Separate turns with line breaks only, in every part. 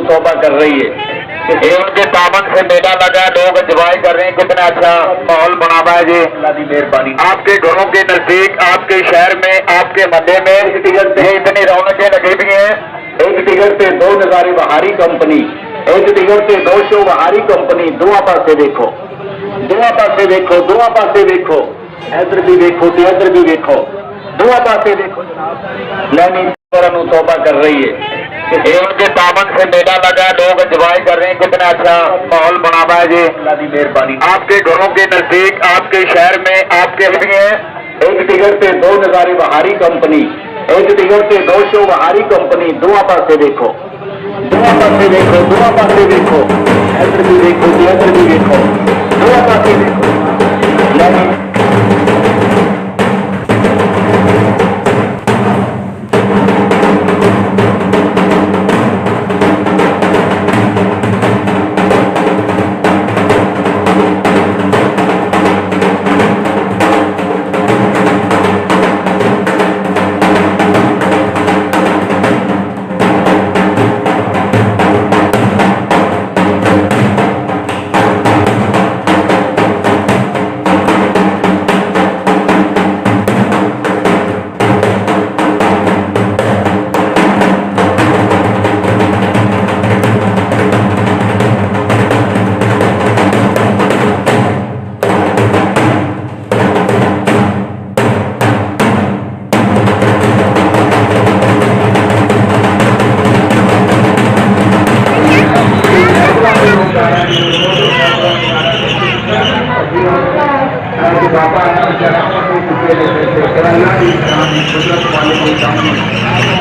तौबा कर रही है। उनके पावन से मेला लगा, लोग एंजॉय कर रहे हैं, कितना अच्छा माहौल बना हुआ है जी। अल्लाह की मेहरबानी, आपके घरों के नजदीक, आपके शहर में, आपके मध्य में इतनी रौनकें लगी हुई हैं। एक टिकट से दो नजारे बहारी कंपनी, एक टिकट से दो शो बहारी कंपनी। दुआ पासे देखो, दुआ पासे देखो, दुआ पासे देखो, इधर भी देखो तो इधर भी देखो, दुआ पासे देखो। लैनी तौबा कर रही है। उनके पावन से मेला लगा, लोग एंजॉय कर रहे हैं, कितना अच्छा माहौल बना हुआ है जी। अल्लाह की मेहरबानी, आपके घरों के नजदीक, आपके शहर में, आपके भी हैं। एक टिकट से दो नजारे बहारी कंपनी, एक टिकट से दो शो बहारी कंपनी। दुआ पासे देखो, दुआ पासे देखो, दुआ पासे देखो, इधर भी देखो तो इधर भी देखो, दुआ पासे देखो। अल्लाह की शान कुदरत वाले के सामने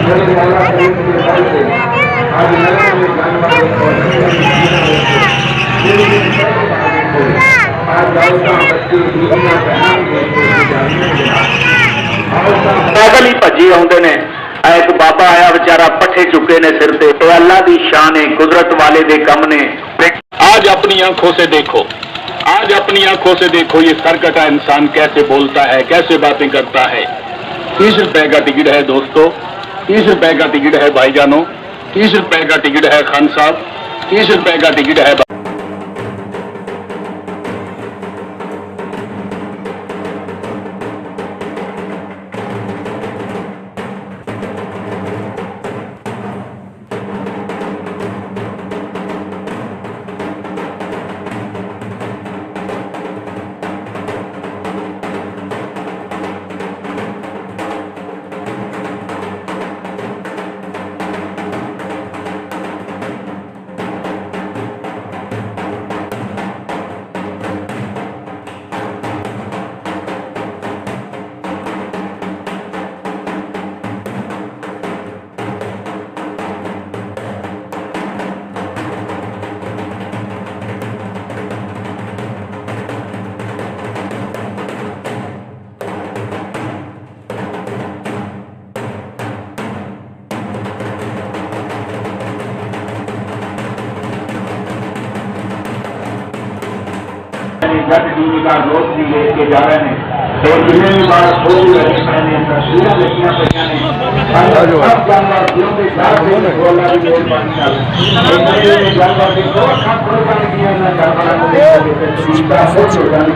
मेरे मौला करीम के दर से आज नए नए जानवर देखो, आज औरतां बच्चे बीवियां बहनां पैदल ही भजी आते ने। एक बाबा आया बेचारा पट्ठे चुके ने सिर पे, तो अल्लाह की शान है कुदरत वाले दे कम ने। आज अपनी आंखों से देखो, आज अपनी आंखों से देखो ये सरकटा इंसान कैसे बोलता है, कैसे बातें करता है। 30 रुपए का टिकट है दोस्तों, 30 रुपए का टिकट है भाईजानों, 30 रुपए का टिकट है खान साहब, 30 रुपए का टिकट है। जट टीवी का रोज भी लेके जा रहे हैं, तो जितने भी बार खोज रहे मैंने तस्वीरें लिखियां पड़ियां ने सब जानवर जियों के साथ बोला भी मेहरबानी जानवर की दो अच्छा प्रोग्राम किया ना जानवर को सीधा सोच हो जानी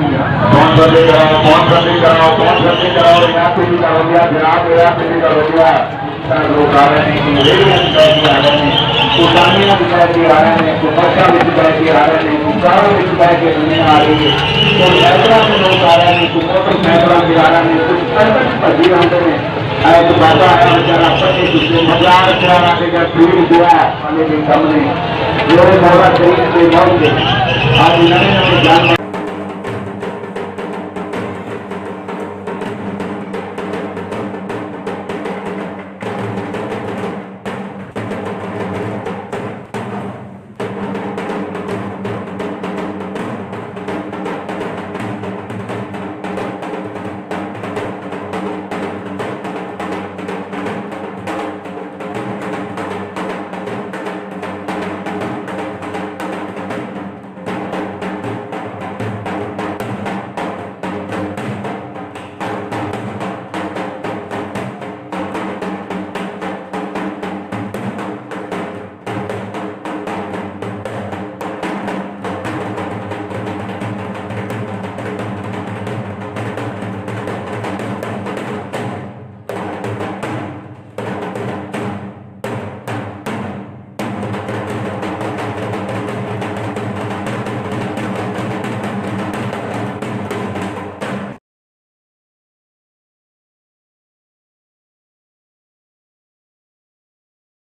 कौन बंदे कराओ, कौन बंदे कराओ, कौन बंदे कराओ, यहाँ पे भी करो गया जनाब, यहाँ पे भी करो गया। लोग आ रहे हैं, रेडियां दिखाई दे आ रहे हैं, कुर्बानियां दिखाई दे आ रहे हैं, कुर्बानियां भी दिखाई दे आ रहे हैं, कुर्बान भी दिखाई दे दुनिया आ रही है। तो यात्रा में लोग आ रहे हैं, कुछ मोटरसाइकिल भी आ रहे हैं, कुछ पैदल भजी आते हैं। तो बाबा आया बेचारा पट्टे दूसरे मजार करा देगा, भीड़ हुआ वाले के सामने मेरे मौला करीम से मौत आज नए नए जानवर